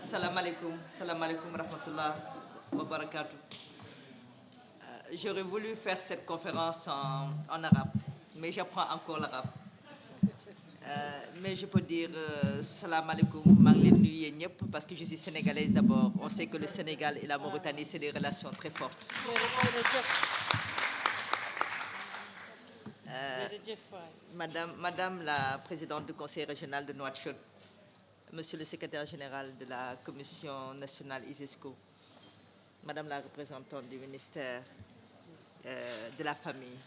Salam alaikum rahmatullah wa barakatuh. J'aurais voulu faire cette conférence en arabe, mais j'apprends encore l'arabe. Mais je peux dire salam alaikum, parce que je suis sénégalaise d'abord. On sait que le Sénégal et la Mauritanie, c'est des relations très fortes. Madame la présidente du conseil régional de Nouakchott, Monsieur le secrétaire général de la commission nationale ISESCO, Madame la représentante du ministère de la famille,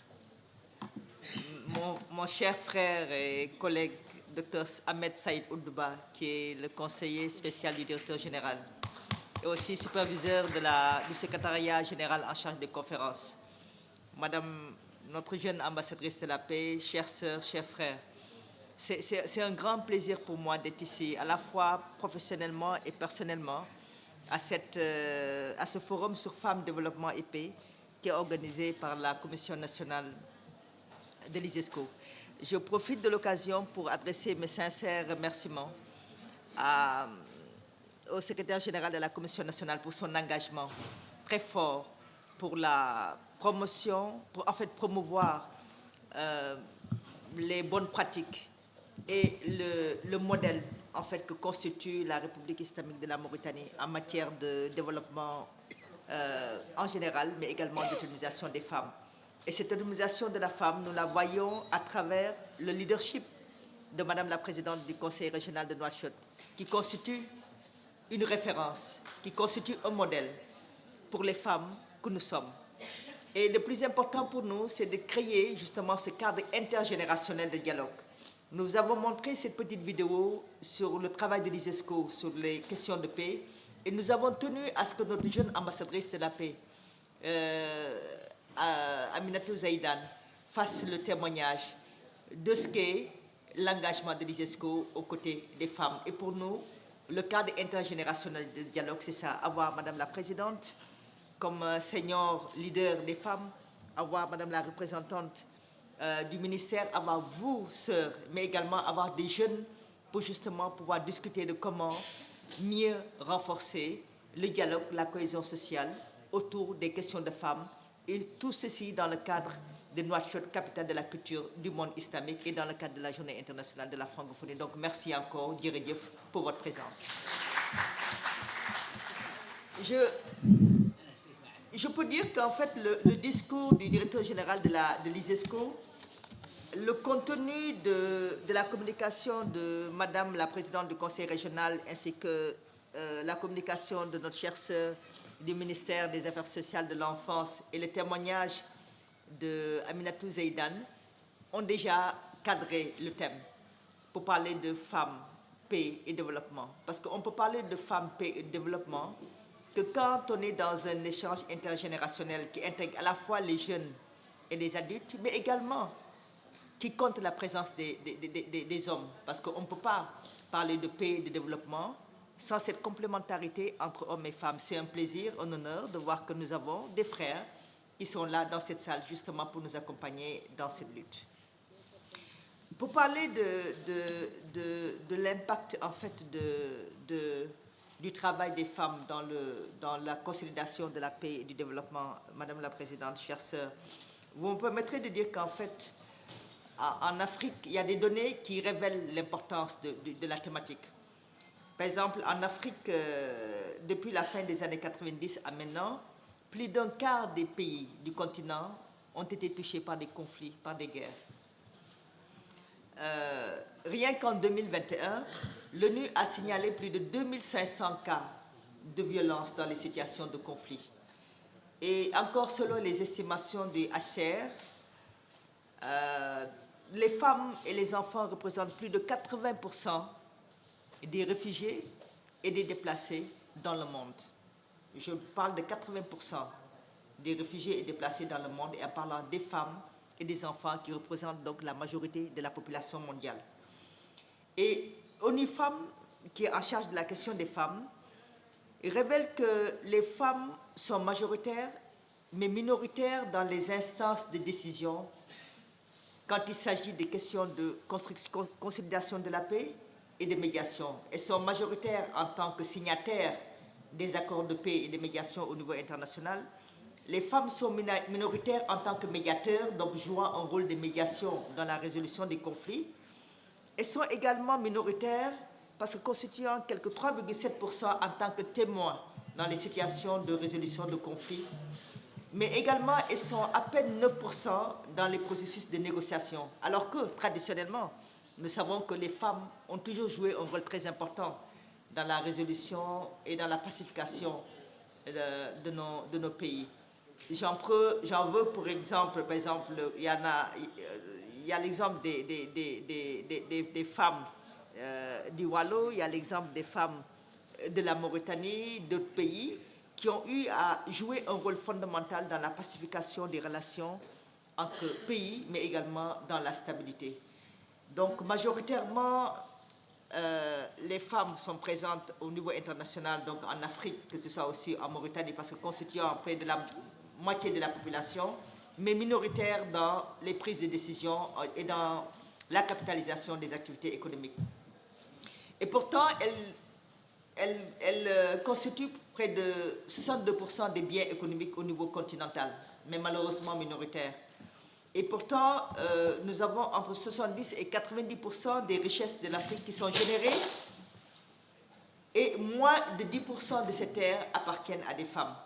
mon cher frère et collègue Dr Ahmed Saïd Oudouba, qui est le conseiller spécial du directeur général et aussi superviseur du secrétariat général en charge des conférences, Madame notre jeune ambassadrice de la paix, chères sœurs, chers frères. C'est un grand plaisir pour moi d'être ici, à la fois professionnellement et personnellement, à ce forum sur femmes, développement et paix qui est organisé par la Commission nationale de l'ISESCO. Je profite de l'occasion pour adresser mes sincères remerciements au secrétaire général de la Commission nationale pour son engagement très fort pour la promotion, pour en fait promouvoir les bonnes pratiques et le modèle en fait, que constitue la République islamique de la Mauritanie en matière de développement en général, mais également d'autonomisation des femmes. Et cette autonomisation de la femme, nous la voyons à travers le leadership de Madame la présidente du conseil régional de Nouakchott, qui constitue une référence, qui constitue un modèle pour les femmes que nous sommes. Et le plus important pour nous, c'est de créer justement ce cadre intergénérationnel de dialogue. Nous avons montré cette petite vidéo sur le travail de l'ISESCO, sur les questions de paix, et nous avons tenu à ce que notre jeune ambassadrice de la paix, Aminatou Zaïdan, fasse le témoignage de ce qu'est l'engagement de l'ISESCO aux côtés des femmes. Et pour nous, le cadre intergénérationnel de dialogue, c'est ça, avoir Madame la Présidente comme senior leader des femmes, avoir Madame la représentante du ministère, avoir vous, sœurs, mais également avoir des jeunes pour justement pouvoir discuter de comment mieux renforcer le dialogue, la cohésion sociale autour des questions de femmes, et tout ceci dans le cadre de Nouakchott, capitale de la culture du monde islamique, et dans le cadre de la Journée internationale de la francophonie. Donc merci encore, Djeredjef, pour votre présence. Je peux dire qu'en fait, le discours du directeur général de l'ISESCO, le contenu de la communication de Madame la présidente du conseil régional, ainsi que la communication de notre chère sœur du ministère des Affaires sociales de l'enfance et le témoignage de Aminatou Zaïdan ont déjà cadré le thème pour parler de femmes, paix et développement. Parce qu'on peut parler de femmes, paix et développement que quand on est dans un échange intergénérationnel qui intègre à la fois les jeunes et les adultes, mais également qui compte la présence des hommes. Parce qu'on ne peut pas parler de paix et de développement sans cette complémentarité entre hommes et femmes. C'est un plaisir, un honneur de voir que nous avons des frères qui sont là dans cette salle justement pour nous accompagner dans cette lutte. Pour parler de l'impact en fait du travail des femmes dans la consolidation de la paix et du développement, Madame la Présidente, chère sœur, vous me permettrez de dire qu'en fait, en Afrique, il y a des données qui révèlent l'importance de la thématique. Par exemple, en Afrique, depuis la fin des années 90 à maintenant, plus d'un quart des pays du continent ont été touchés par des conflits, par des guerres. Rien qu'en 2021, l'ONU a signalé plus de 2500 cas de violence dans les situations de conflit. Et encore selon les estimations du HCR, les femmes et les enfants représentent plus de 80% des réfugiés et des déplacés dans le monde. Je parle de 80% des réfugiés et déplacés dans le monde, et en parlant des femmes et des enfants qui représentent donc la majorité de la population mondiale. Et ONU Femmes, qui est en charge de la question des femmes, révèle que les femmes sont majoritaires, mais minoritaires dans les instances de décision quand il s'agit des questions de consolidation de la paix et de médiation. Elles sont majoritaires en tant que signataires des accords de paix et de médiation au niveau international. Les femmes sont minoritaires en tant que médiateurs, donc jouant un rôle de médiation dans la résolution des conflits. Elles sont également minoritaires parce que constituant quelque 3,7% en tant que témoins dans les situations de résolution de conflits. Mais également, elles sont à peine 9% dans les processus de négociation, alors que, traditionnellement, nous savons que les femmes ont toujours joué un rôle très important dans la résolution et dans la pacification de nos pays. J'en veux pour exemple, il y a l'exemple des femmes du Wallo, il y a l'exemple des femmes de la Mauritanie, d'autres pays, qui ont eu à jouer un rôle fondamental dans la pacification des relations entre pays, mais également dans la stabilité. Donc, majoritairement, les femmes sont présentes au niveau international, donc en Afrique, que ce soit aussi en Mauritanie, parce que constituant près de la moitié de la population, mais minoritaires dans les prises de décision et dans la capitalisation des activités économiques. Et pourtant, elles constituent près de 62% des biens économiques au niveau continental, mais malheureusement minoritaires. Et pourtant, nous avons entre 70 et 90% des richesses de l'Afrique qui sont générées, et moins de 10% de ces terres appartiennent à des femmes.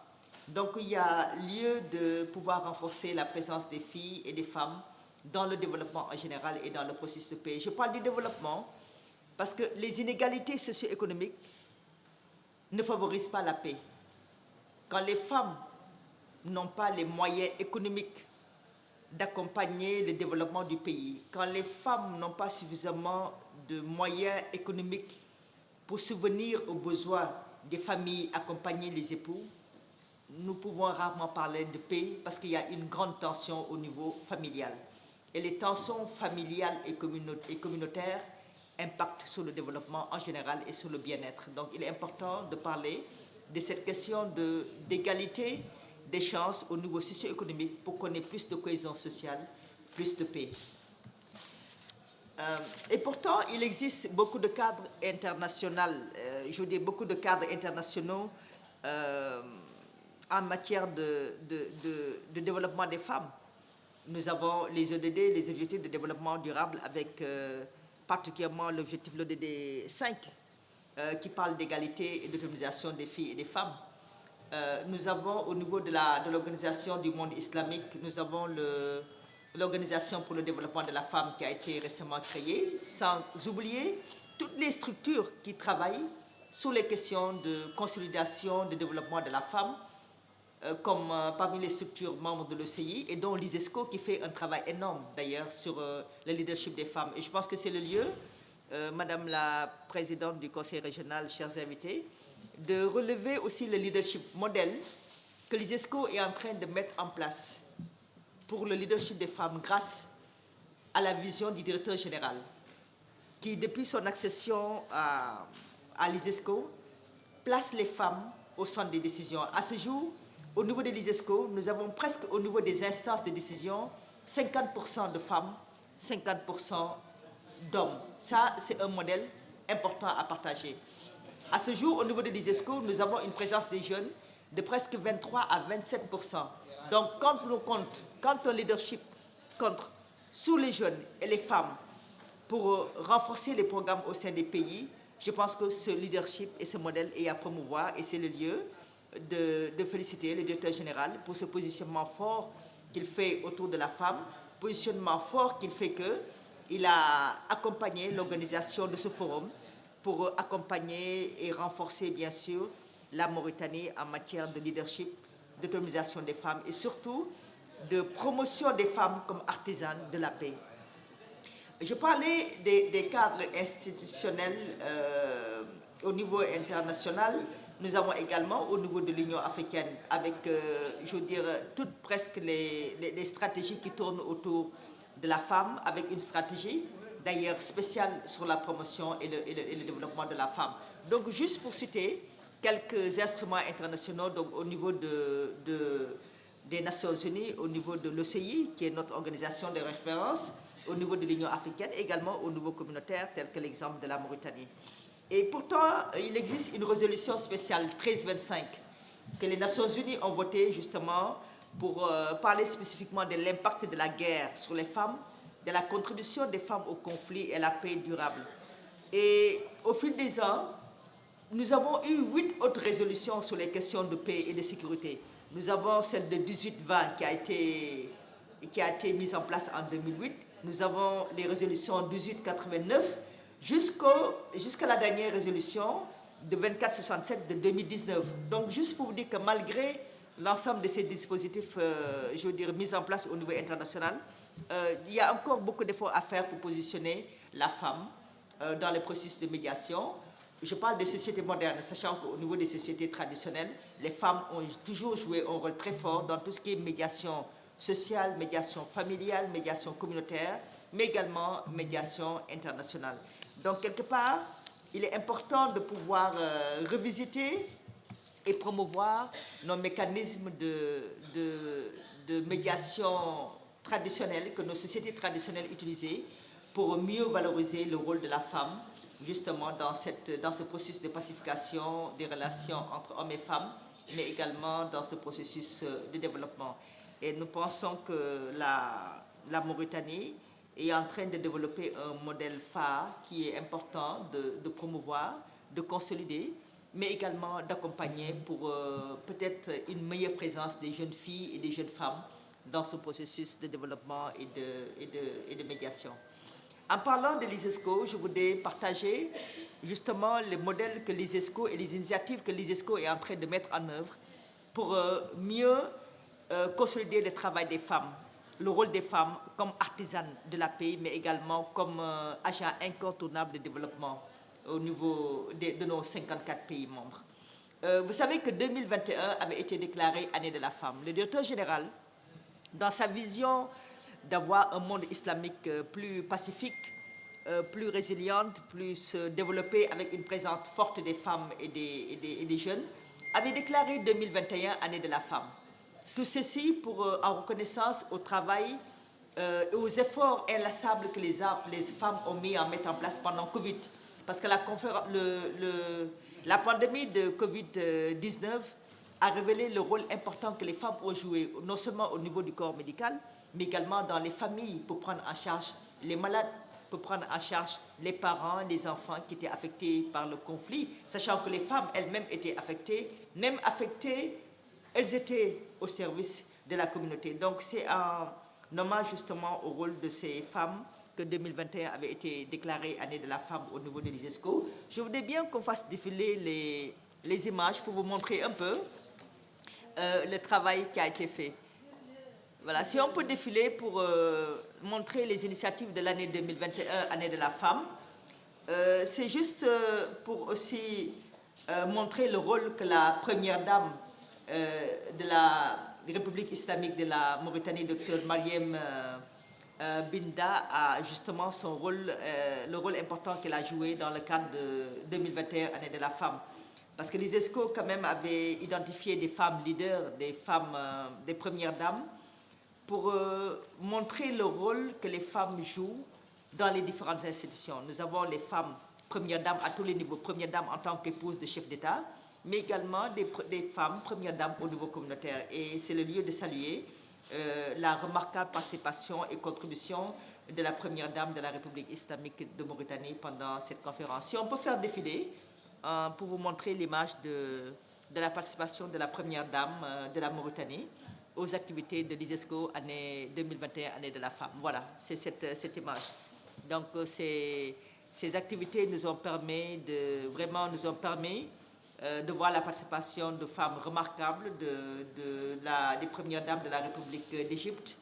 Donc il y a lieu de pouvoir renforcer la présence des filles et des femmes dans le développement en général et dans le processus de paix. Je parle du développement parce que les inégalités socio-économiques ne favorisent pas la paix. Quand les femmes n'ont pas les moyens économiques d'accompagner le développement du pays, quand les femmes n'ont pas suffisamment de moyens économiques pour subvenir aux besoins des familles, accompagner les époux, nous pouvons rarement parler de paix parce qu'il y a une grande tension au niveau familial. Et les tensions familiales et communautaires impactent sur le développement en général et sur le bien-être. Donc il est important de parler de cette question d'égalité des chances au niveau socio-économique pour qu'on ait plus de cohésion sociale, plus de paix. Et pourtant, il existe beaucoup de cadres internationaux, beaucoup de cadres internationaux en matière de développement des femmes. Nous avons les ODD, les objectifs de développement durable, avec particulièrement l'objectif l'ODD 5, qui parle d'égalité et d'autonomisation des filles et des femmes. Nous avons au niveau de l'organisation du monde islamique, nous avons l'organisation pour le développement de la femme qui a été récemment créée, sans oublier toutes les structures qui travaillent sur les questions de consolidation, de développement de la femme, comme parmi les structures membres de l'OCI, et dont l'ISESCO qui fait un travail énorme d'ailleurs sur le leadership des femmes. Et je pense que c'est le lieu, Madame la Présidente du Conseil régional, chers invités, de relever aussi le leadership modèle que l'ISESCO est en train de mettre en place pour le leadership des femmes grâce à la vision du directeur général, qui depuis son accession à l'ISESCO place les femmes au centre des décisions. À ce jour, au niveau de l'ISESCO, nous avons presque au niveau des instances de décision 50% de femmes, 50% d'hommes. Ça, c'est un modèle important à partager. À ce jour, au niveau de l'ISESCO, nous avons une présence des jeunes de presque 23 à 27%. Donc, quand un leadership compte sous les jeunes et les femmes pour renforcer les programmes au sein des pays, je pense que ce leadership et ce modèle est à promouvoir, et c'est le lieu de féliciter le directeur général pour ce positionnement fort qu'il fait autour de la femme, positionnement fort qu'il fait qu'il a accompagné l'organisation de ce forum pour accompagner et renforcer bien sûr la Mauritanie en matière de leadership, d'autonomisation des femmes et surtout de promotion des femmes comme artisanes de la paix. Je parlais des cadres institutionnels au niveau international. Nous avons également au niveau de l'Union africaine, avec, je veux dire, toutes presque les stratégies qui tournent autour de la femme, avec une stratégie d'ailleurs spéciale sur la promotion et le développement de la femme. Donc, juste pour citer quelques instruments internationaux, donc au niveau de des Nations Unies, au niveau de l'OCI, qui est notre organisation de référence, au niveau de l'Union africaine, également au niveau communautaire, tel que l'exemple de la Mauritanie. Et pourtant, il existe une résolution spéciale 1325 que les Nations Unies ont votée justement pour parler spécifiquement de l'impact de la guerre sur les femmes, de la contribution des femmes au conflit et à la paix durable. Et au fil des ans, nous avons eu 8 autres résolutions sur les questions de paix et de sécurité. Nous avons celle de 1820 qui a été mise en place en 2008. Nous avons les résolutions 1889 jusqu'à la dernière résolution de 2467 de 2019. Donc, juste pour vous dire que malgré l'ensemble de ces dispositifs, je veux dire, mis en place au niveau international, il y a encore beaucoup d'efforts à faire pour positionner la femme dans les processus de médiation. Je parle des sociétés modernes, sachant qu'au niveau des sociétés traditionnelles, les femmes ont toujours joué un rôle très fort dans tout ce qui est médiation sociale, médiation familiale, médiation communautaire, mais également médiation internationale. Donc, quelque part, il est important de pouvoir revisiter et promouvoir nos mécanismes de médiation traditionnelle que nos sociétés traditionnelles utilisaient pour mieux valoriser le rôle de la femme, justement dans ce processus de pacification des relations entre hommes et femmes, mais également dans ce processus de développement. Et nous pensons que la Mauritanie est en train de développer un modèle phare qui est important de promouvoir, de consolider, mais également d'accompagner pour peut-être une meilleure présence des jeunes filles et des jeunes femmes dans ce processus de développement et de médiation. En parlant de l'ISESCO, je voudrais partager justement les modèles que l'ISESCO et les initiatives que l'ISESCO est en train de mettre en œuvre pour mieux consolider le travail des femmes, le rôle des femmes comme artisanes de la paix, mais également comme agents incontournables de développement au niveau de nos 54 pays membres. Vous savez que 2021 avait été déclaré année de la femme. Le directeur général, dans sa vision d'avoir un monde islamique plus pacifique, plus résiliente, plus développé avec une présence forte des femmes et des jeunes, avait déclaré 2021 année de la femme. Tout ceci en reconnaissance au travail et aux efforts inlassables que les femmes ont mis à mettre en place pendant Covid. Parce que la pandémie de Covid-19 a révélé le rôle important que les femmes ont joué, non seulement au niveau du corps médical, mais également dans les familles pour prendre en charge les malades, pour prendre en charge les parents, les enfants qui étaient affectés par le conflit, sachant que les femmes elles-mêmes étaient affectées, même affectées, elles étaient au service de la communauté. Donc c'est un hommage justement au rôle de ces femmes que 2021 avait été déclarée année de la femme au niveau de l'ISESCO. Je voudrais bien qu'on fasse défiler les images pour vous montrer un peu le travail qui a été fait. Voilà, si on peut défiler pour montrer les initiatives de l'année 2021, année de la femme, c'est juste pour aussi montrer le rôle que la première dame de la République islamique de la Mauritanie, Dr Mariam Binda, a justement son rôle, le rôle important qu'elle a joué dans le cadre de 2021, année de la femme. Parce que l'ISESCO quand même avait identifié des femmes leaders, des femmes, des premières dames, pour montrer le rôle que les femmes jouent dans les différentes institutions. Nous avons les femmes premières dames à tous les niveaux, premières dames en tant qu'épouses de chefs d'État, mais également des femmes premières dames au niveau communautaire. Et c'est le lieu de saluer la remarquable participation et contribution de la première dame de la République islamique de Mauritanie pendant cette conférence. Si on peut faire défiler pour vous montrer l'image de la participation de la première dame de la Mauritanie aux activités de l'ISESCO année 2021, année de la femme. Voilà, c'est cette image. Donc, ces activités nous ont permis de voir la participation de femmes remarquables des premières dames de la République d'Égypte,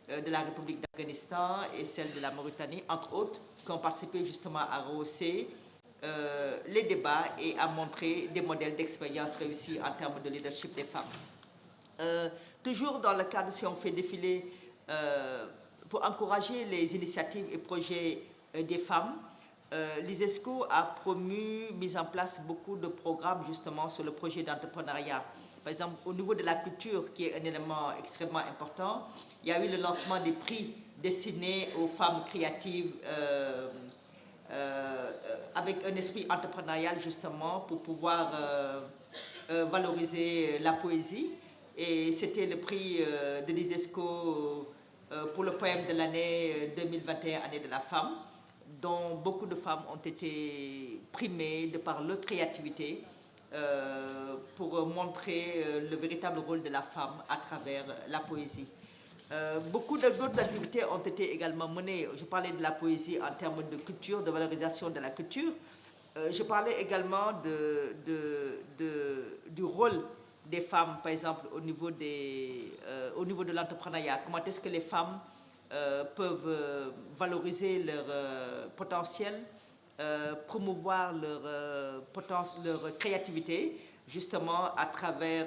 de la République d'Afghanistan et celle de la Mauritanie, entre autres, qui ont participé justement à rehausser les débats et à montrer des modèles d'expérience réussis en termes de leadership des femmes. Toujours dans le cadre, si on fait défiler pour encourager les initiatives et projets des femmes, l'ISESCO a mis en place beaucoup de programmes justement sur le projet d'entrepreneuriat. Par exemple, au niveau de la culture, qui est un élément extrêmement important, il y a eu le lancement des prix destinés aux femmes créatives avec un esprit entrepreneurial justement pour pouvoir valoriser la poésie. Et c'était le prix de l'ISESCO pour le poème de l'année 2021, année de la femme, dont beaucoup de femmes ont été primées de par leur créativité pour montrer le véritable rôle de la femme à travers la poésie. Beaucoup d'autres activités ont été également menées. Je parlais de la poésie en termes de culture, de valorisation de la culture. Je parlais également du rôle des femmes, par exemple, au niveau de l'entrepreneuriat. Comment est-ce que les femmes peuvent valoriser leur potentiel, promouvoir leur créativité, justement à travers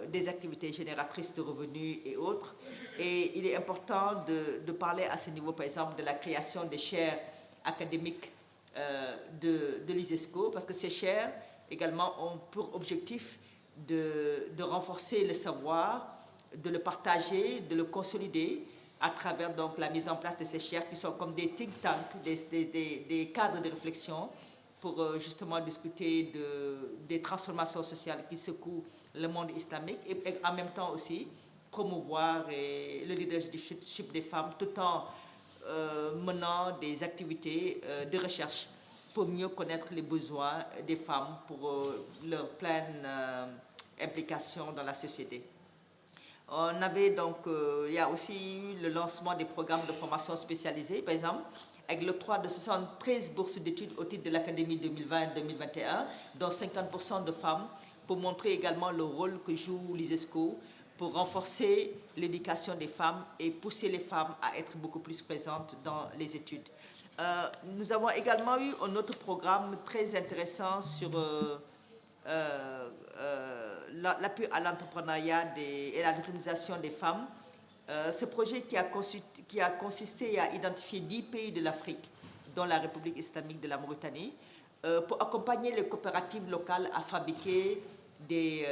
des activités génératrices de revenus et autres. Et il est important de parler à ce niveau, par exemple, de la création des chaires académiques de l'ISESCO, parce que ces chaires également ont pour objectif de renforcer le savoir, de le partager, de le consolider à travers donc la mise en place de ces chaires qui sont comme des think tanks, des cadres de réflexion pour justement discuter des transformations sociales qui secouent le monde islamique et en même temps aussi promouvoir le leadership des femmes tout en menant des activités de recherche pour mieux connaître les besoins des femmes pour leur pleine implication dans la société. On avait donc, il y a aussi eu le lancement des programmes de formation spécialisée, par exemple, avec l'octroi de 73 bourses d'études au titre de l'Académie 2020-2021, dont 50% de femmes, pour montrer également le rôle que joue l'ISESCO pour renforcer l'éducation des femmes et pousser les femmes à être beaucoup plus présentes dans les études. Nous avons également eu un autre programme très intéressant sur l'appui à l'entrepreneuriat et la l'autonomisation des femmes. Ce projet qui a consisté à identifier 10 pays de l'Afrique, dont la République islamique de la Mauritanie, pour accompagner les coopératives locales à fabriquer du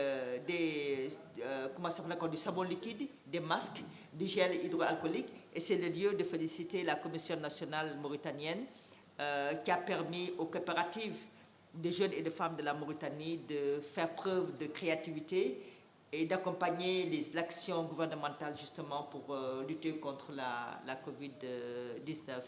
savon liquide, des masques, du gel hydroalcoolique. Et c'est le lieu de féliciter la Commission nationale mauritanienne qui a permis aux coopératives de jeunes et de femmes de la Mauritanie de faire preuve de créativité et d'accompagner l'action gouvernementale justement pour lutter contre la COVID-19.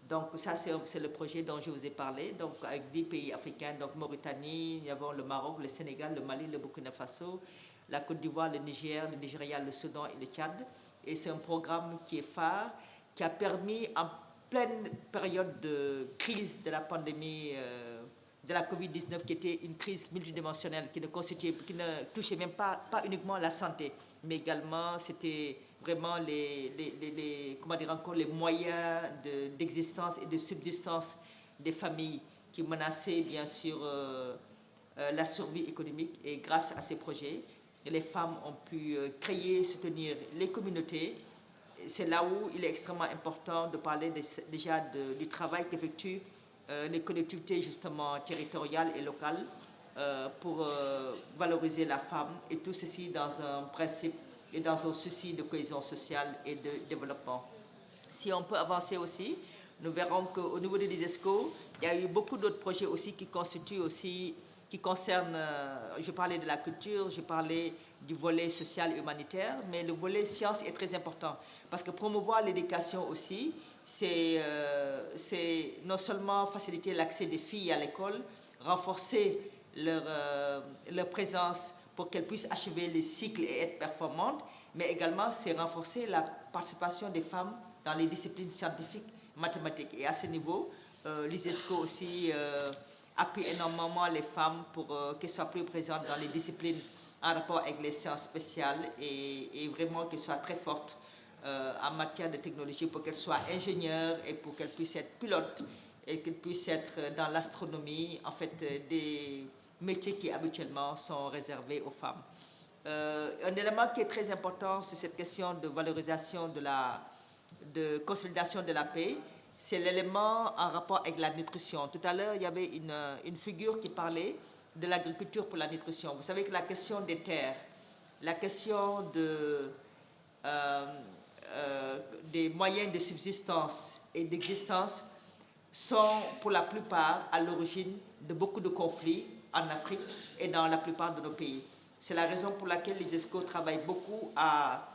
Donc ça, c'est le projet dont je vous ai parlé, donc avec 10 pays africains, donc Mauritanie, nous avons le Maroc, le Sénégal, le Mali, le Burkina Faso, la Côte d'Ivoire, le Niger, le Nigeria, le Soudan et le Tchad. Et c'est un programme qui est phare, qui a permis en pleine période de crise de la pandémie de la COVID-19, qui était une crise multidimensionnelle, qui ne touchait même pas uniquement la santé, mais également c'était vraiment les moyens d'existence et de subsistance des familles qui menaçaient bien sûr la survie économique. Et grâce à ces projets, les femmes ont pu créer, soutenir les communautés. C'est là où il est extrêmement important de parler déjà du travail qu'effectuent les collectivités justement territoriales et locales pour valoriser la femme, et tout ceci dans un principe et dans un souci de cohésion sociale et de développement. Si on peut avancer aussi, nous verrons qu'au niveau de l'ISESCO, il y a eu beaucoup d'autres projets aussi qui concernent, je parlais de la culture, je parlais du volet social et humanitaire, mais le volet science est très important, parce que promouvoir l'éducation aussi, c'est non seulement faciliter l'accès des filles à l'école, renforcer leur présence pour qu'elles puissent achever les cycles et être performantes, mais également c'est renforcer la participation des femmes dans les disciplines scientifiques, mathématiques. Et à ce niveau, l'ISESCO aussi appuie énormément les femmes pour qu'elles soient plus présentes dans les disciplines en rapport avec les sciences spéciales et vraiment qu'elles soient très fortes en matière de technologie, pour qu'elles soient ingénieures et pour qu'elles puissent être pilotes et qu'elles puissent être dans l'astronomie, en fait des métiers qui habituellement sont réservés aux femmes. Un élément qui est très important, c'est cette question de valorisation de consolidation de la paix. c'est l'élément en rapport avec la nutrition. Tout à l'heure, il y avait une figure qui parlait de l'agriculture pour la nutrition. Vous savez que la question des terres, la question des moyens de subsistance et d'existence sont pour la plupart à l'origine de beaucoup de conflits en Afrique et dans la plupart de nos pays. C'est la raison pour laquelle les ESCO travaillent beaucoup à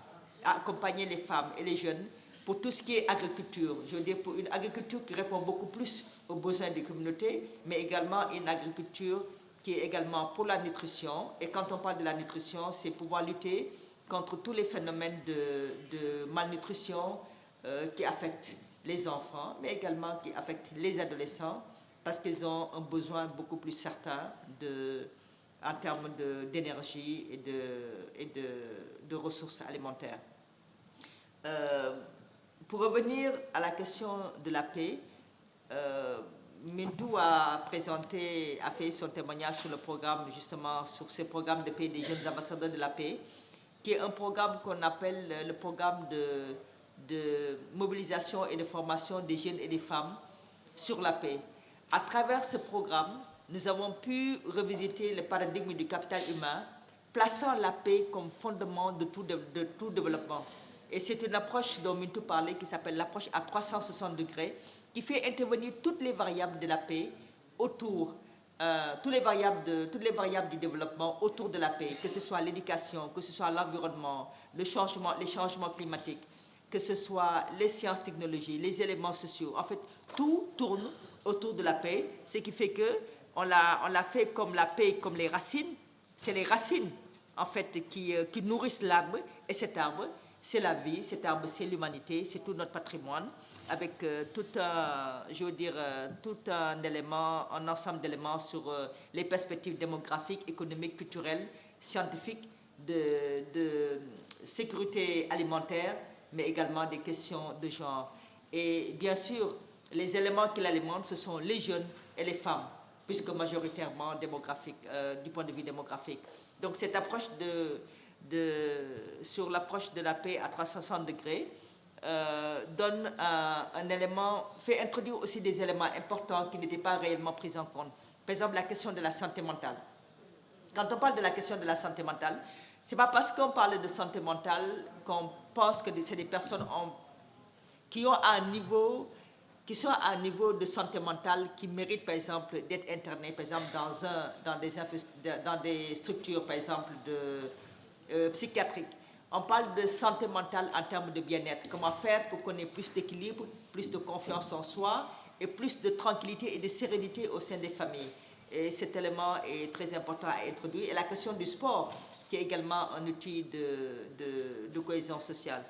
accompagner les femmes et les jeunes pour tout ce qui est agriculture. Je veux dire, pour une agriculture qui répond beaucoup plus aux besoins des communautés, mais également une agriculture qui est également pour la nutrition. Et quand on parle de la nutrition, c'est pouvoir lutter contre tous les phénomènes de malnutrition qui affectent les enfants, mais également qui affectent les adolescents, parce qu'ils ont un besoin beaucoup plus certain en termes d'énergie et de ressources alimentaires. Pour revenir à la question de la paix, Mintou a fait son témoignage sur le programme, justement, sur ce programme de paix des jeunes ambassadeurs de la paix, qui est un programme qu'on appelle le programme de mobilisation et de formation des jeunes et des femmes sur la paix. À travers ce programme, nous avons pu revisiter le paradigme du capital humain, plaçant la paix comme fondement de tout développement. Et c'est une approche dont Mintou parlait qui s'appelle l'approche à 360 degrés, qui fait intervenir toutes les variables de la paix autour, toutes les variables du développement autour de la paix, que ce soit l'éducation, que ce soit l'environnement, les changements climatiques, que ce soit les sciences, technologies, les éléments sociaux. En fait, tout tourne autour de la paix, ce qui fait qu'on l'a fait comme la paix, comme les racines. C'est les racines, en fait, qui nourrissent l'arbre, et cet arbre, c'est la vie, cet arbre, c'est l'humanité, c'est tout notre patrimoine, avec tout un élément, un ensemble d'éléments sur les perspectives démographiques, économiques, culturelles, scientifiques, de sécurité alimentaire, mais également des questions de genre. Et bien sûr, les éléments qui l'alimentent, ce sont les jeunes et les femmes, puisque majoritairement démographique, du point de vue démographique. Donc cette approche sur l'approche de la paix à 360 degrés donne un élément, fait introduire aussi des éléments importants qui n'étaient pas réellement pris en compte. Par exemple, la question de la santé mentale. Quand on parle de la question de la santé mentale, c'est pas parce qu'on parle de santé mentale qu'on pense que c'est des personnes qui sont à un niveau de santé mentale qui méritent, par exemple, d'être internées, par exemple, dans des structures, par exemple, psychiatriques. On parle de santé mentale en termes de bien-être. Comment faire pour qu'on ait plus d'équilibre, plus de confiance en soi et plus de tranquillité et de sérénité au sein des familles. Et cet élément est très important à introduire. Et la question du sport, qui est également un outil de cohésion sociale.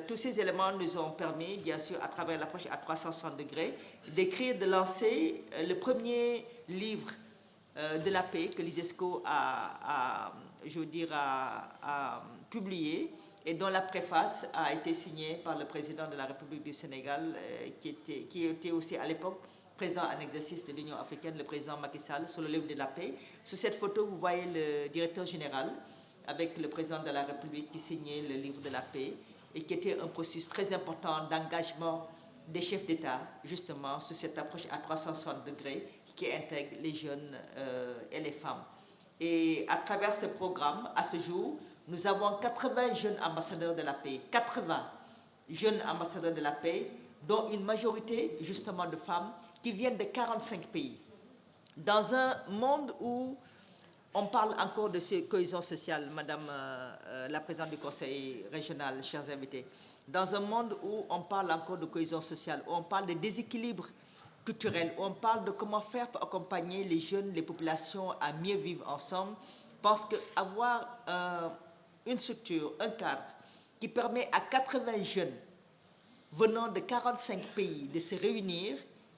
Tous ces éléments nous ont permis, bien sûr, à travers l'approche à 360 degrés, d'écrire, de lancer le premier livre de la paix que l'ISESCO a publié et dont la préface a été signée par le président de la République du Sénégal, qui était aussi à l'époque président en exercice de l'Union africaine, le président Macky Sall, sur le livre de la paix. Sur cette photo, vous voyez le directeur général avec le président de la République qui signait le livre de la paix et qui était un processus très important d'engagement des chefs d'État, justement, sur cette approche à 360 degrés qui intègre les jeunes et les femmes. Et à travers ce programme, à ce jour, nous avons 80 jeunes ambassadeurs de la paix, 80 jeunes ambassadeurs de la paix, dont une majorité, justement, de femmes qui viennent de 45 pays. Dans un monde où on parle encore de cohésion sociale, Madame la Présidente du Conseil régional, chers invités, dans un monde où on parle encore de cohésion sociale, où on parle de déséquilibre culturel, où on parle de comment faire pour accompagner les jeunes, les populations à mieux vivre ensemble, parce qu'avoir une structure, un cadre qui permet à 80 jeunes venant de 45 pays de se réunir,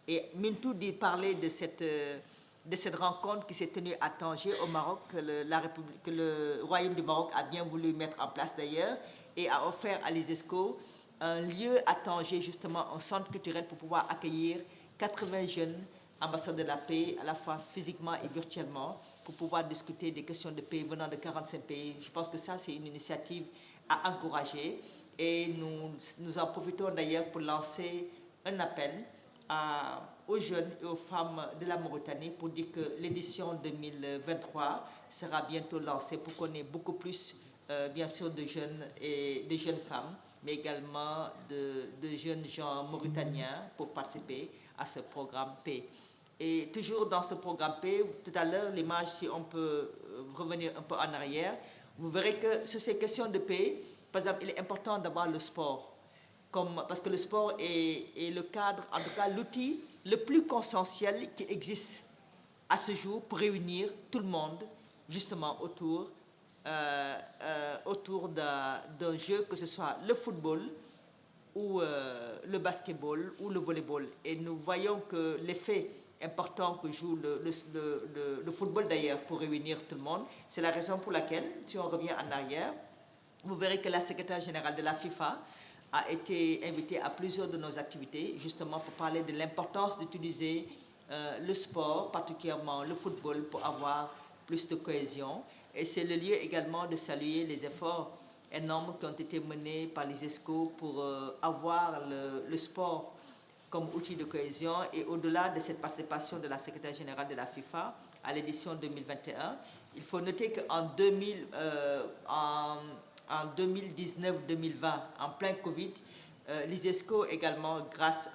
et Mintou parlait de cette rencontre qui s'est tenue à Tanger au Maroc, que le Royaume du Maroc a bien voulu mettre en place d'ailleurs, et a offert à l'ISESCO un lieu à Tanger, justement un centre culturel pour pouvoir accueillir 80 jeunes ambassadeurs de la paix, à la fois physiquement et virtuellement, pour pouvoir discuter des questions de paix venant de 45 pays. Je pense que ça, c'est une initiative à encourager. Et nous en profitons d'ailleurs pour lancer un appel aux jeunes et aux femmes de la Mauritanie pour dire que l'édition 2023 sera bientôt lancée pour qu'on ait beaucoup plus, bien sûr, de jeunes et de jeunes femmes, mais également de jeunes gens mauritaniens pour participer à ce programme P. Et toujours dans ce programme P, tout à l'heure, l'image, si on peut revenir un peu en arrière, vous verrez que sur ces questions de paix, par exemple, il est important d'avoir le sport, parce que le sport est le cadre, en tout cas l'outil le plus consensuel qui existe à ce jour pour réunir tout le monde, justement autour d'un jeu, que ce soit le football ou le basketball ou le volleyball. Et nous voyons que l'effet important que joue le football d'ailleurs pour réunir tout le monde, c'est la raison pour laquelle, si on revient en arrière, vous verrez que la secrétaire générale de la FIFA a été invitée à plusieurs de nos activités, justement pour parler de l'importance d'utiliser le sport, particulièrement le football, pour avoir plus de cohésion. Et c'est le lieu également de saluer les efforts énormes qui ont été menés par l'ISESCO pour avoir le sport comme outil de cohésion. Et au-delà de cette participation de la secrétaire générale de la FIFA à l'édition 2021, il faut noter qu'en 2019-2020, en plein Covid, l'ISESCO également, grâce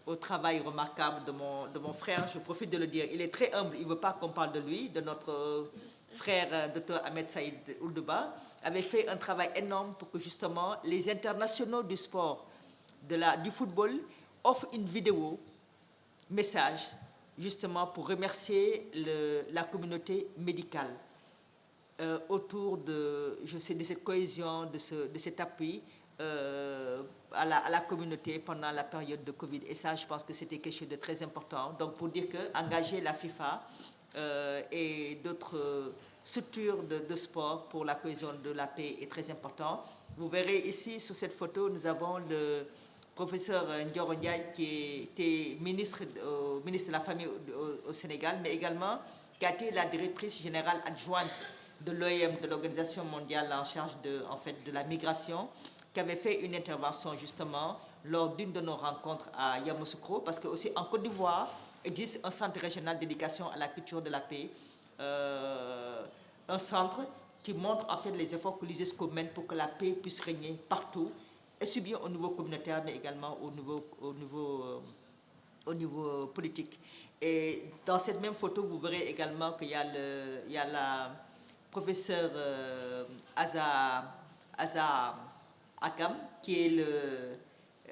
au travail remarquable de mon frère, je profite de le dire, il est très humble, il ne veut pas qu'on parle de lui, de notre frère Dr Ahmed Saïd Ould-Douba, avait fait un travail énorme pour que justement les internationaux du sport, du football, offrent une vidéo, message, justement pour remercier la communauté médicale autour de cette cohésion, de cet appui à la communauté pendant la période de Covid. Et ça, je pense que c'était quelque chose de très important. Donc, pour dire qu'engager la FIFA et d'autres structures de sport pour la cohésion de la paix est très important. Vous verrez ici, sur cette photo, nous avons le professeur Ndioro Ndiaye, qui était ministre de la Famille au Sénégal, mais également qui a été la directrice générale adjointe de l'OIM, de l'Organisation mondiale en charge de la migration, qui avait fait une intervention justement lors d'une de nos rencontres à Yamoussoukro, parce que aussi en Côte d'Ivoire existe un centre régional d'éducation à la culture de la paix, un centre qui montre en fait les efforts que l'ISESCO mène pour que la paix puisse régner partout, et bien au niveau communautaire, mais également au niveau politique. Et dans cette même photo, vous verrez également qu'il y a la professeure Aza Akam, qui est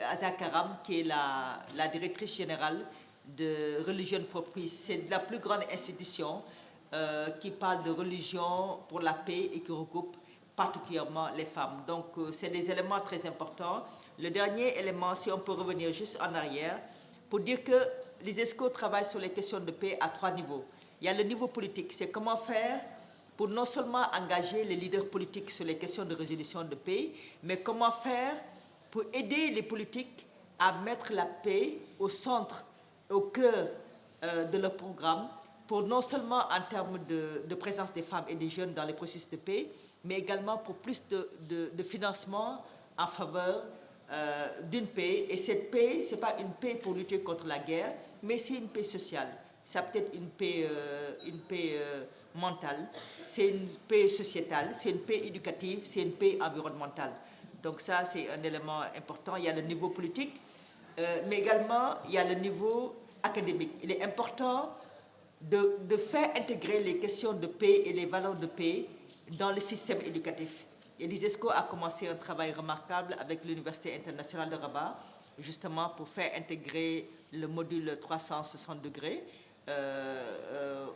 Aza Karam, qui est la directrice générale de Religion for Peace. C'est la plus grande institution qui parle de religion pour la paix et qui regroupe particulièrement les femmes. Donc, c'est des éléments très importants. Le dernier élément, si on peut revenir juste en arrière, pour dire que l'ISESCO travaille sur les questions de paix à 3 niveaux. Il y a le niveau politique, c'est comment faire pour non seulement engager les leaders politiques sur les questions de résolution de paix, mais comment faire pour aider les politiques à mettre la paix au centre, au cœur de leur programme, pour non seulement en termes de présence des femmes et des jeunes dans les processus de paix, mais également pour plus de financement en faveur d'une paix. Et cette paix, ce n'est pas une paix pour lutter contre la guerre, mais c'est une paix sociale. Ça peut être une paix mentale, c'est une paix sociétale, c'est une paix éducative, c'est une paix environnementale. Donc ça, c'est un élément important. Il y a le niveau politique, mais également, il y a le niveau académique. Il est important de faire intégrer les questions de paix et les valeurs de paix dans le système éducatif. Et l'ISESCO a commencé un travail remarquable avec l'Université internationale de Rabat, justement pour faire intégrer le module 360 degrés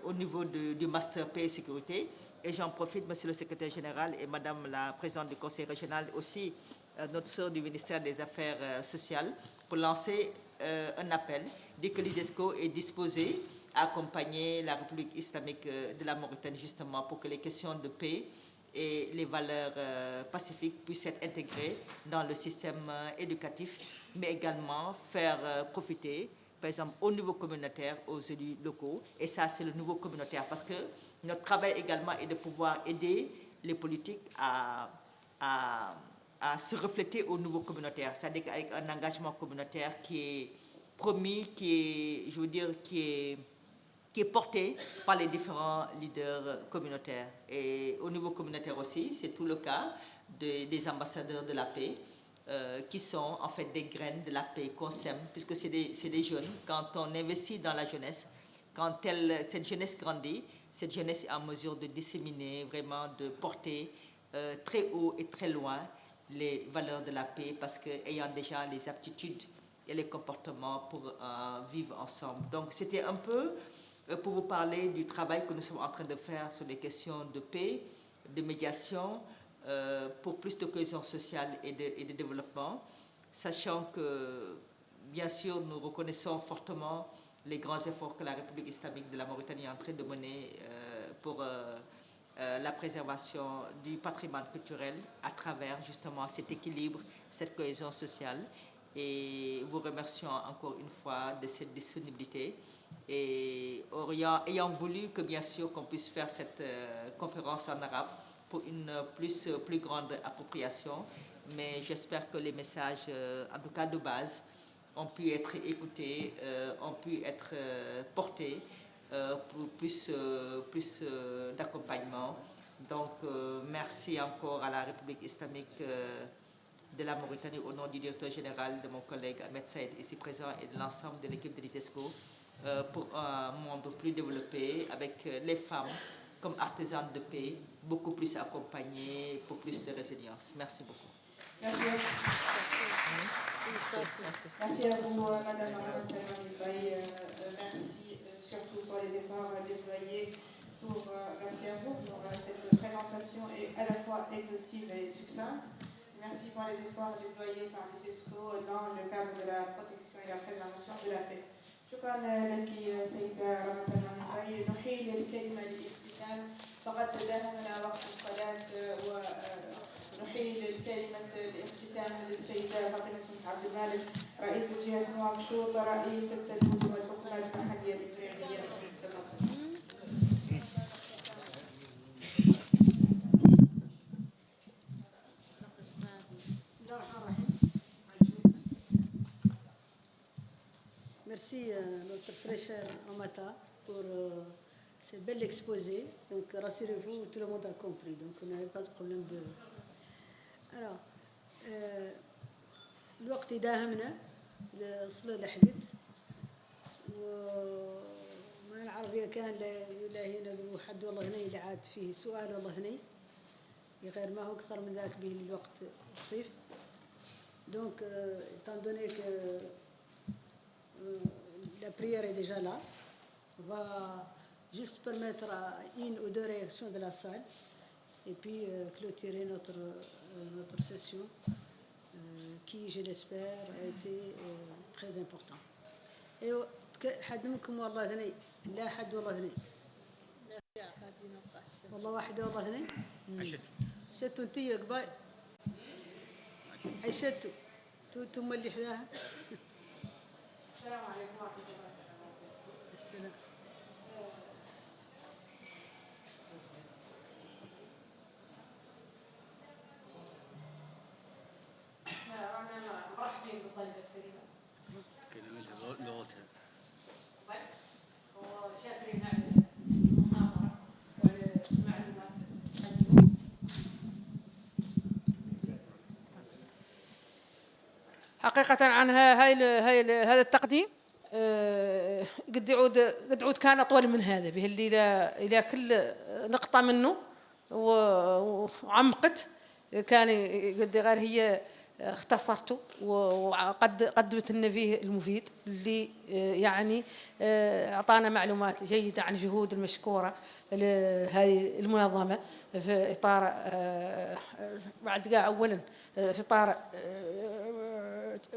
au niveau du Master Paix et Sécurité. Et j'en profite, Monsieur le Secrétaire Général et Madame la Présidente du Conseil régional, aussi notre sœur du ministère des Affaires sociales, pour lancer un appel, dès que l'ISESCO est disposé à accompagner la République islamique de la Mauritanie, justement, pour que les questions de paix et les valeurs pacifiques puissent être intégrées dans le système éducatif, mais également faire profiter, par exemple, au niveau communautaire, aux élus locaux. Et ça, c'est le niveau communautaire, parce que notre travail également est de pouvoir aider les politiques à à se refléter au niveau communautaire, c'est-à-dire avec un engagement communautaire qui est promis, qui est, je veux dire, qui est porté par les différents leaders communautaires. Et au niveau communautaire aussi, c'est tout le cas des ambassadeurs de la paix, qui sont en fait des graines de la paix qu'on sème, puisque c'est des jeunes. Quand on investit dans la jeunesse, quand cette jeunesse grandit, cette jeunesse est en mesure de disséminer, vraiment de porter très haut et très loin les valeurs de la paix, parce qu'ayant déjà les aptitudes et les comportements pour vivre ensemble. Donc c'était un peu pour vous parler du travail que nous sommes en train de faire sur les questions de paix, de médiation, pour plus de cohésion sociale et de développement, sachant que, bien sûr, nous reconnaissons fortement les grands efforts que la République islamique de la Mauritanie est en train de mener pour la préservation du patrimoine culturel à travers justement cet équilibre, cette cohésion sociale. Et vous remercions encore une fois de cette disponibilité et ayant voulu que bien sûr qu'on puisse faire cette conférence en arabe pour une plus grande appropriation, mais j'espère que les messages, en tout cas de base, ont pu être écoutés, ont pu être portés pour plus d'accompagnement. Donc merci encore à la République islamique de la Mauritanie au nom du directeur général, de mon collègue Ahmed Saïd ici présent et de l'ensemble de l'équipe de l'ISESCO pour un monde plus développé avec les femmes comme artisanes de paix, beaucoup plus accompagnées pour plus de résilience. Merci beaucoup. Merci. Merci à vous, Madame Baye. Merci surtout pour les efforts déployés. Merci à vous pour cette présentation et à la fois exhaustive et succincte. Merci pour les efforts déployés par l'ISESCO dans le cadre de la protection et la préservation de la paix. شكرا لك سيدة رمضان باي. نحيل الكلمة للاختتام، فقد تداهمنا وقت الصلاة، ونحيل الكلمة الاختتام للسيدة فاطمة بنت عبد المالك رئيس جهة نواكشوط رئيسة المدن والحكومات المحلية الإقليمية. Merci notre très cher Amata pour ce bel exposé. Donc rassurez-vous, tout le monde a compris. Donc on n'avait pas de problème de... Alors, الوقت يداهمنا لصلة لحقت وما العربية كان لا هنا حد والله هنا اللي عاد فيه سؤال والله هنا غير ما هو أكثر من ذاك به الوقت قصير. Donc étant donné que la prière est déjà là, on va juste permettre à une ou deux réactions de la salle et puis clôturer notre session qui, je l'espère, a été très important. Et حد منكم والله ثني لا حد والله ثني والله واحدة والله ثني شتوا انتي قباي حشتوا ثم اللي حداها. السلام عليكم ورحمة الله وبركاته. السلام. أنا مرحبين بالطلبة الكريمة. كلمة لغتها. وشاكرين على المحاضرة وعلى المعلومات. حقيقة عن هذا التقديم قد يعود كان أطول من هذا به اللي إلى كل نقطة منه وعمقت كان قد غير هي اختصرته وقد قدمت لنا فيه المفيد اللي يعني أعطانا معلومات جيدة عن جهود المشكورة لهذه المنظمة في إطار بعد قاع أولا في إطار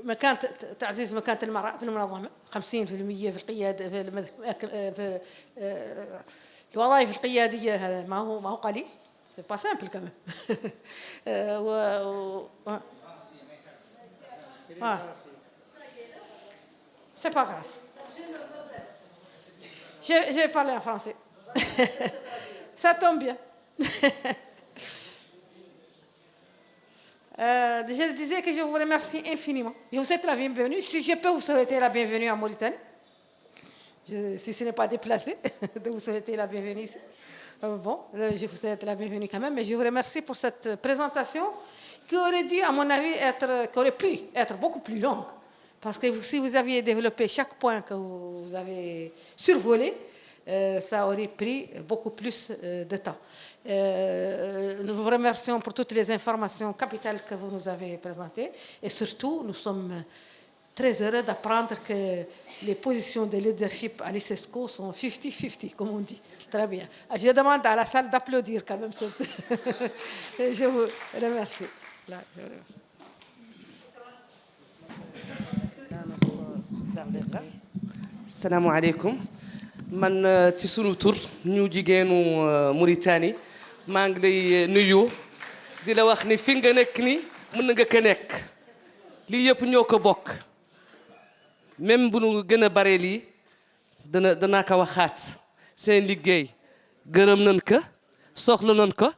مكان تعزيز مكانة المرأة في المنظمة 50% في القيادة في الوظائف القيادية. هذا ما هو قليل c'est pas simple quand même. C'est pas grave. J'ai parlé en français. Ça tombe bien. Je disais que je vous remercie infiniment. Je vous souhaite la bienvenue. Si je peux vous souhaiter la bienvenue en Mauritanie, si ce n'est pas déplacé, de vous souhaiter la bienvenue ici. Bon, je vous souhaite la bienvenue quand même, mais je vous remercie pour cette présentation qui aurait dû, à mon avis, qui aurait pu être beaucoup plus longue. Parce que si vous aviez développé chaque point que vous avez survolé, ça aurait pris beaucoup plus de temps. Nous vous remercions pour toutes les informations capitales que vous nous avez présentées. Et surtout, nous sommes très heureux d'apprendre que les positions de leadership à l'ICESCO sont 50-50, comme on dit. Très bien. Je demande à la salle d'applaudir quand même. Je vous remercie. Là, je vous remercie. السلام عليكم من تسونو تور نيو جيجينو موريتاني maa ngi lay nuyu di la wax ni fi nga nekk ni mën nga ko nekk lii yëpp ñoo ko bokk même bu nu gën a bare lii danaa ko waxaat seen liggéey gërëm nañ ko soxla nañ ko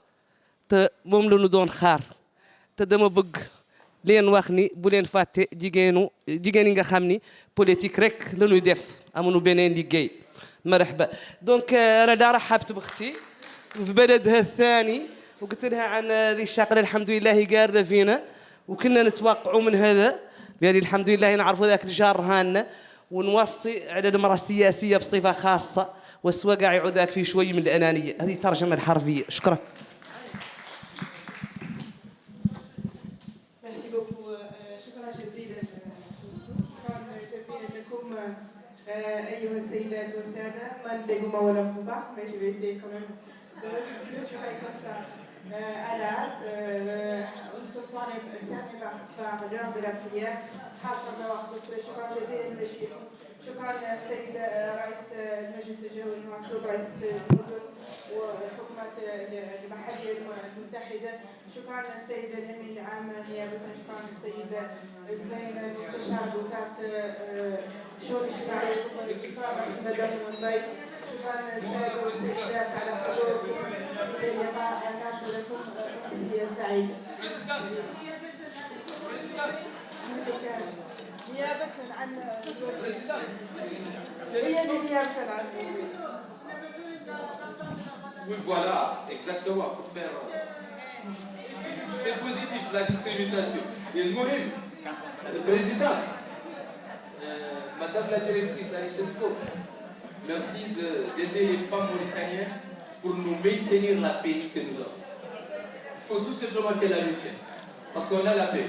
te moom la ñu doon xaar te dama bëgg leen wax ni bu leen fàtte jigéen yi nga xam ni politique rek la ñuy def amuñu beneen liggéey مرحبا دونك انا دا رحبت باختي في بلدها الثاني وقلت لها عن هذه الشغله الحمد لله قارة فينا وكنا نتوقعوا من هذا يعني الحمد لله نعرفوا ذاك الجار هانا ونوصي على المراه السياسيه بصفه خاصه والسواقع يعود ذاك فيه شوي من الانانيه هذه الترجمه الحرفيه شكرا أيها السيدات والسادة من دقوا ولا مباح mais je vais essayer quand même de clôturer comme ça à la hâte nous sommes cernés par l'heure de la prière حافظنا وقت الصلاة شكرا جزيلا لمجيئكم شكرا السيدة رئيسة المجلس الجوي نواكشوط رئيسة المدن والحكومات المحلية المتحدة شكرا السيدة الأمين العام نيابة شكرا السيدة السيدة المستشار بوزارة الشؤون الاجتماعية والأمور الإسلام مدام المنبي شكرا السادة والسيدات على حضوركم إلى اللقاء نرجو لكم أمسية سعيدة نيابة عن الوزير هي نيابة عن Oui, voilà, exactement, pour faire... C'est positif, la discrimination. Et le Mohim, présidente, Madame la directrice à l'ICESCO, merci d'aider les femmes mauritaniennes pour nous maintenir la paix que nous avons. Il faut tout simplement qu'elle la maintienne, parce qu'on a la paix.